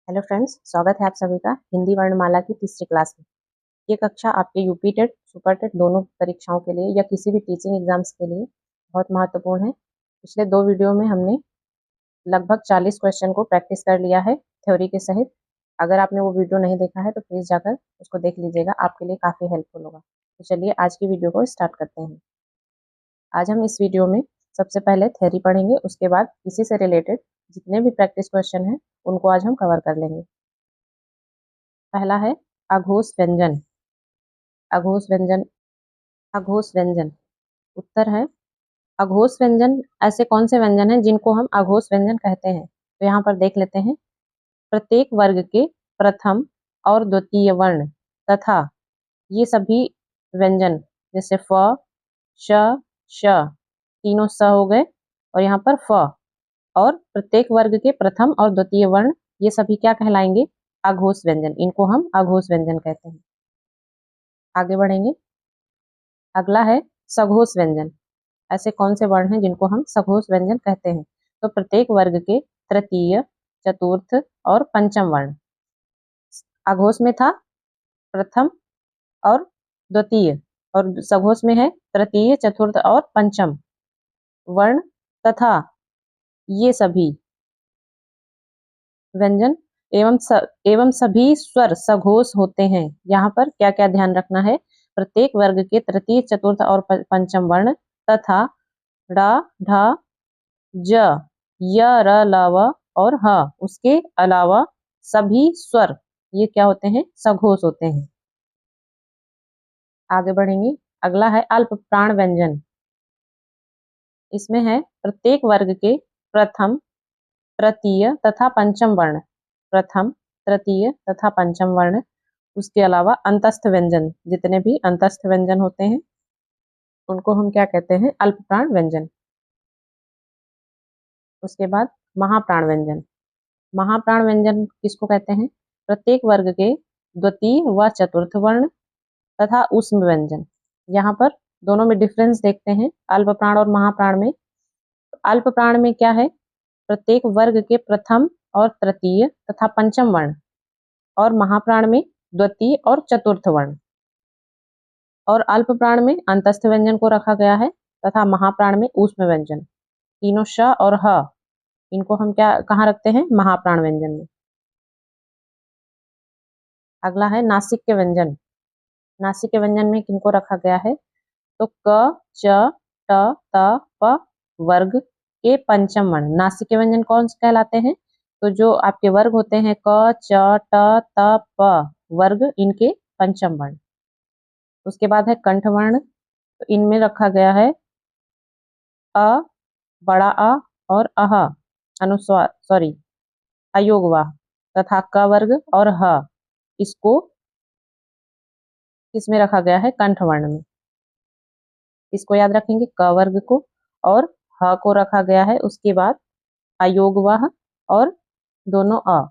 Hello friends, स्वागत है आप सभी का हिंदी वर्णमाला की तीसरी क्लास में। ये कक्षा आपके यूपी टेट, सुपर टेट दोनों परीक्षाओं के लिए या किसी भी टीचिंग एग्जाम्स के लिए बहुत महत्वपूर्ण है। पिछले दो वीडियो में हमने लगभग 40 क्वेश्चन को प्रैक्टिस कर लिया है थ्योरी के सहित। अगर आपने वो वीडियो नहीं देखा है तो प्लीज़ जाकर उसको देख लीजिएगा, आपके लिए काफ़ी हेल्पफुल होगा। तो चलिए आज की वीडियो को स्टार्ट करते हैं। आज हम इस वीडियो में सबसे पहले थ्योरी पढ़ेंगे, उसके बाद इसी से रिलेटेड जितने भी प्रैक्टिस क्वेश्चन हैं उनको आज हम कवर कर लेंगे। पहला है अघोष व्यंजन। अघोष व्यंजन, अघोष व्यंजन। उत्तर है अघोष व्यंजन ऐसे कौन से व्यंजन हैं जिनको हम अघोष व्यंजन कहते हैं। तो यहाँ पर देख लेते हैं। प्रत्येक वर्ग के प्रथम और द्वितीय वर्ण तथा ये सभी व्यंजन जैसे फ, श, श तीनों स हो गए और यहाँ पर फ, और प्रत्येक वर्ग के प्रथम और द्वितीय वर्ण ये सभी क्या कहलाएंगे? अघोष व्यंजन। इनको हम अघोष व्यंजन कहते हैं। आगे बढ़ेंगे। अगला है सघोष व्यंजन। ऐसे कौन से वर्ण हैं जिनको हम सघोष व्यंजन कहते हैं? तो प्रत्येक वर्ग के तृतीय, चतुर्थ और पंचम वर्ण। अघोष में था प्रथम और द्वितीय, और सघोष में है तृतीय, चतुर्थ और पंचम वर्ण तथा ये सभी व्यंजन एवं सभी स्वर सघोष होते हैं। यहाँ पर क्या क्या ध्यान रखना है? प्रत्येक वर्ग के तृतीय, चतुर्थ और पंचम वर्ण तथा ड, ढ, ज, य, र, ल, व और ह उसके अलावा सभी स्वर ये क्या होते हैं? सघोष होते हैं। आगे बढ़ेंगे। अगला है अल्प प्राण व्यंजन। इसमें है प्रत्येक वर्ग के प्रथम, तृतीय तथा पंचम वर्ण। प्रथम, तृतीय तथा पंचम वर्ण, उसके अलावा अंतस्थ व्यंजन, जितने भी अंतस्थ व्यंजन होते हैं उनको हम क्या कहते हैं? अल्प प्राण व्यंजन। उसके बाद महाप्राण व्यंजन। महाप्राण व्यंजन किसको कहते हैं? प्रत्येक वर्ग के द्वितीय व चतुर्थ वर्ण तथा ऊष्म व्यंजन। यहाँ पर दोनों में डिफरेंस देखते हैं अल्प प्राण और महाप्राण में। अल्प प्राण में क्या है? प्रत्येक वर्ग के प्रथम और तृतीय तथा पंचम वर्ण, और महाप्राण में द्वितीय और चतुर्थ वर्ण। और अल्प प्राण में अंतस्थ व्यंजन को रखा गया है तथा महाप्राण में ऊष्म व्यंजन। तीनों श और ह इनको हम क्या कहाँ रखते हैं? महाप्राण व्यंजन में। अगला है नासिक व्यंजन। नासिक के व्यंजन में किनको रखा गया है? तो क, च, ट, त, प वर्ग के पंचम वर्ण नासिक के व्यंजन कौन से कहलाते हैं? तो जो आपके वर्ग होते हैं क, च, ट, त, प वर्ग, इनके पंचम वर्ण। उसके बाद है कंठ वर्ण। तो इनमें रखा गया है अ, बड़ा अ और अह अनुस्वार अयोगवाह तथा क वर्ग और ह, इसको किसमें रखा गया है? कंठ वर्ण में। इसको याद रखेंगे, क वर्ग को और ह को रखा गया है उसके बाद अयोगवाह और दोनों अ।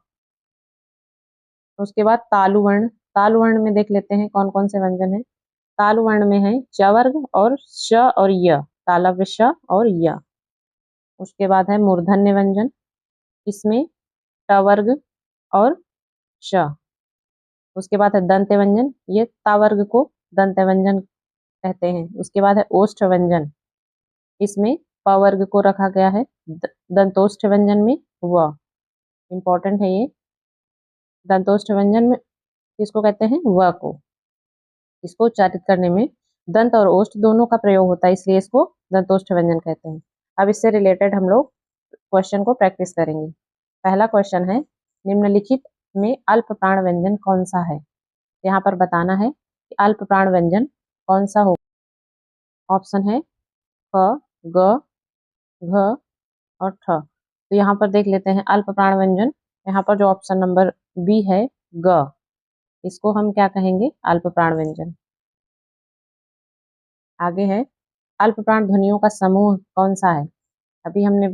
उसके बाद तालु वर्ण। तालु वर्ण में देख लेते हैं कौन कौन से व्यंजन है। तालु वर्ण में है च वर्ग और श और य, तालव्य श और य। उसके बाद है मूर्धन्य व्यंजन। इसमें ट वर्ग और श। उसके बाद है दंत व्यंजन, ये ता वर्ग को दंत व्यंजन कहते हैं। उसके बाद है ओष्ठ व्यंजन। इसमें प वर्ग को रखा गया है दंतोष्ठ व्यंजन में व। इम्पोर्टेंट है ये। दंतोष्ठ व्यंजन में किसको कहते हैं? व को। इसको उच्चारित करने में दंत और ओष्ठ दोनों का प्रयोग होता है, इसलिए इसको दंतोष्ठ व्यंजन कहते हैं। अब इससे रिलेटेड हम लोग क्वेश्चन को प्रैक्टिस करेंगे। पहला क्वेश्चन है, निम्नलिखित में अल्प प्राण व्यंजन कौन सा है? यहाँ पर बताना है कि अल्प प्राण व्यंजन कौन सा हो। ऑप्शन है क, ग, घ और ठ। तो यहाँ पर देख लेते हैं अल्प प्राण व्यंजन। यहाँ पर जो ऑप्शन नंबर बी है ग, इसको हम क्या कहेंगे? अल्प प्राण व्यंजन। आगे है अल्प प्राण ध्वनियों का समूह कौन सा है? अभी हमने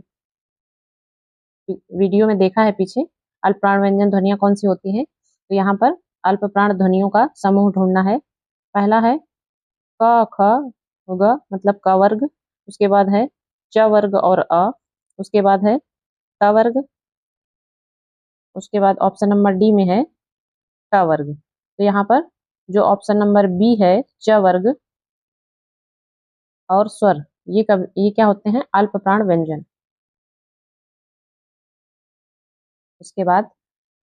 वीडियो में देखा है पीछे अल्प प्राण व्यंजन ध्वनियां कौन सी होती हैं। तो यहाँ पर अल्प प्राण ध्वनियों का समूह ढूंढना है। पहला है क, ख, ग मतलब क वर्ग। उसके बाद है च वर्ग और अ। उसके बाद है त वर्ग उसके बाद ऑप्शन नंबर डी में है ट वर्ग। तो यहाँ पर जो ऑप्शन नंबर बी है च वर्ग और स्वर, ये क्या होते हैं? अल्प प्राण व्यंजन। उसके बाद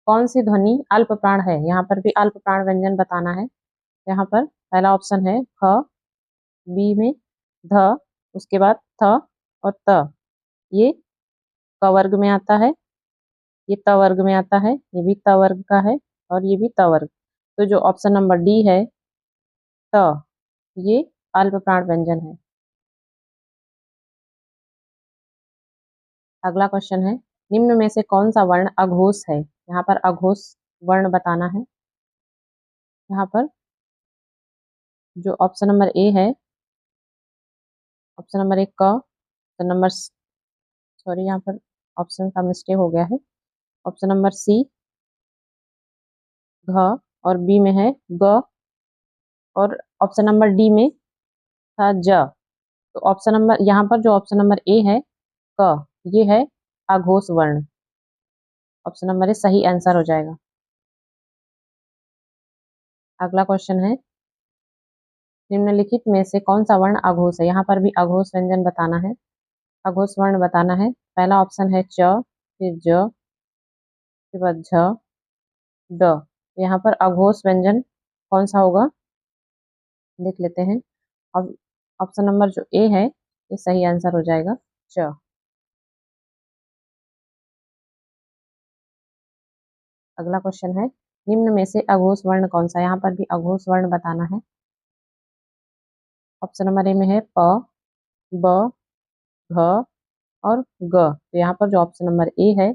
कौन सी ध्वनि अल्प प्राण है? यहाँ पर भी अल्प प्राण व्यंजन बताना है। यहाँ पर पहला ऑप्शन है ख, बी में ध, उसके बाद थ और त। ये क वर्ग में आता है, ये त वर्ग में आता है, ये भी त वर्ग का है और ये भी त वर्ग। तो जो ऑप्शन नंबर डी है त, ये अल्प प्राण व्यंजन है। अगला क्वेश्चन है निम्न में से कौन सा वर्ण अघोष है? यहाँ पर अघोष वर्ण बताना है। यहाँ पर जो ऑप्शन नंबर ए है, ऑप्शन नंबर 1 क, ऑप्शन नंबर सॉरी यहाँ पर ऑप्शन का मिस्टेक हो गया है। ऑप्शन नंबर सी घ और बी में है ग और ऑप्शन नंबर डी में था ज। तो ऑप्शन नंबर यहाँ पर जो ऑप्शन नंबर ए है क, ये है अघोष वर्ण। ऑप्शन नंबर ए सही आंसर हो जाएगा। अगला क्वेश्चन है निम्नलिखित में से कौन सा वर्ण अघोष है? यहाँ पर भी अघोष व्यंजन बताना है, अघोष वर्ण बताना है। पहला ऑप्शन है च, फिर ज, फिर बाद झ, ड। यहाँ पर अघोष व्यंजन कौन सा होगा देख लेते हैं। अब ऑप्शन नंबर जो ए है ये सही आंसर हो जाएगा च। अगला क्वेश्चन है निम्न में से अघोष वर्ण कौन सा? यहाँ पर भी अघोष वर्ण बताना है। ऑप्शन नंबर ए में है प, ब, घ और ग। तो यहाँ पर जो ऑप्शन नंबर ए है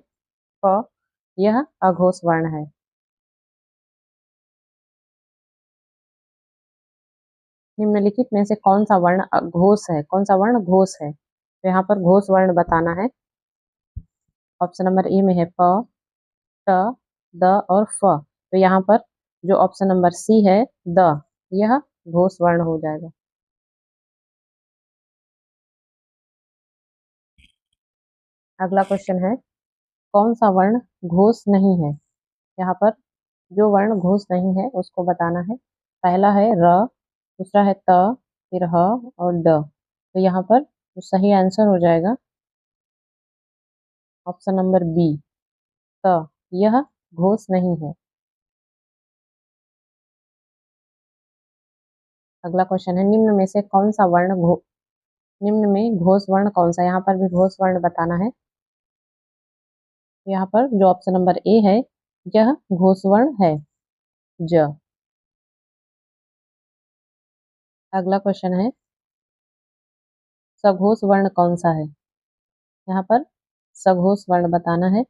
प, यह अघोष वर्ण है। निम्नलिखित में से कौन सा वर्ण घोष है? कौन सा वर्ण घोष है? तो यहाँ पर घोष वर्ण बताना है। ऑप्शन नंबर ए में है प, ट, द और फ। तो यहाँ पर जो ऑप्शन नंबर सी है द, यह घोष वर्ण हो जाएगा। अगला क्वेश्चन है कौन सा वर्ण घोष नहीं है? यहाँ पर जो वर्ण घोष नहीं है उसको बताना है। पहला है र, दूसरा है त, फिर ह और ड। तो यहाँ पर जो सही आंसर हो जाएगा ऑप्शन नंबर बी त, यह घोष नहीं है। अगला क्वेश्चन है निम्न में से कौन सा वर्ण निम्न में घोष वर्ण कौन सा? यहाँ पर भी घोष वर्ण बताना है। यहाँ पर जो ऑप्शन नंबर ए है यह घोष वर्ण है ज। अगला क्वेश्चन है सघोष वर्ण कौन सा है? यहाँ पर सघोष वर्ण बताना है।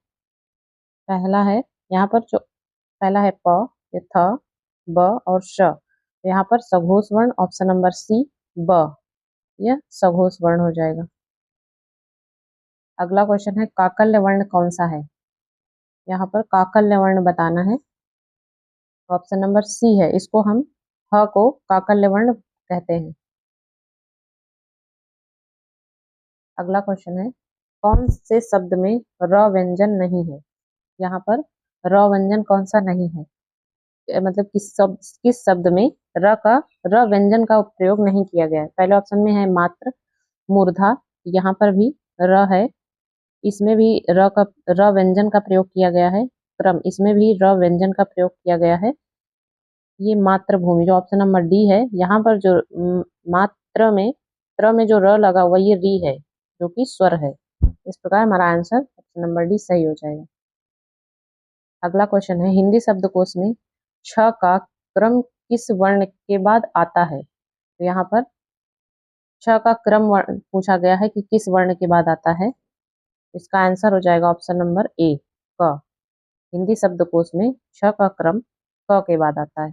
पहला है यहाँ पर जो पहला है प, फिर थ, ब और श। तो यहाँ पर सघोष वर्ण ऑप्शन नंबर सी ब, यह सघोष वर्ण हो जाएगा। अगला क्वेश्चन है काकल्य वर्ण कौन सा है? यहाँ पर काकल्य वर्ण बताना है। ऑप्शन नंबर सी है, इसको हम ह को काकल्य वर्ण कहते हैं। अगला क्वेश्चन है कौन से शब्द में र व्यंजन नहीं है? यहाँ पर र व्यंजन कौन सा नहीं है? मतलब किस शब्द में र व्यंजन का प्रयोग नहीं किया गया है? पहले ऑप्शन में है मात्र, मूर्धा, यहाँ पर भी र है, इसमें भी र व्यंजन का प्रयोग किया गया है। क्रम, इसमें भी र व्यंजन का प्रयोग किया गया है। ये मातृभूमि जो ऑप्शन नंबर डी है, यहाँ पर जो मात्र में त्र में जो र लगा हुआ ये री है जो कि स्वर है। इस प्रकार हमारा आंसर ऑप्शन नंबर डी सही हो जाएगा। अगला क्वेश्चन है हिंदी शब्दकोश में छ का क्रम किस वर्ण के बाद आता है? तो यहाँ पर छ का क्रम पूछा गया है कि किस वर्ण के बाद आता है। इसका आंसर हो जाएगा ऑप्शन नंबर ए क। हिंदी शब्दकोश में छ का क्रम क के बाद आता है।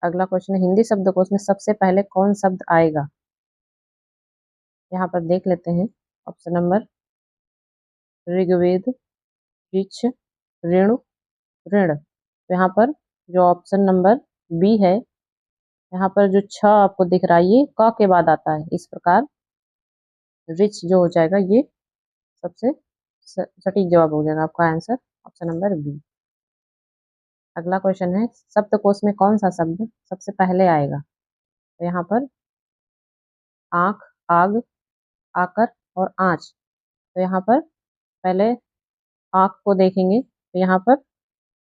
अगला क्वेश्चन है हिंदी शब्दकोश में सबसे पहले कौन शब्द आएगा? यहाँ पर देख लेते हैं। ऑप्शन नंबर ऋग्वेद, ऋक्ष, ऋणु, ऋण। तो यहाँ पर जो ऑप्शन नंबर बी है, यहाँ पर जो छ आपको दिख रहा है ये क के बाद आता है। इस प्रकार ऋच जो हो जाएगा ये सबसे सटीक जवाब हो जाएगा आपका आंसर ऑप्शन नंबर बी। अगला क्वेश्चन है, शब्दकोश में कौन सा शब्द सबसे पहले आएगा? तो यहाँ पर आंख, आग, आकर और आँच। तो यहाँ पर पहले आंख को देखेंगे तो यहाँ पर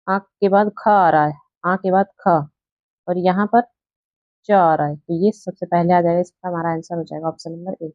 आंख के बाद ख आ रहा है, आंख के बाद ख, और यहाँ पर च आ रहा है, तो ये सबसे पहले आ जाएगा, इसका हमारा आंसर हो जाएगा ऑप्शन नंबर ए।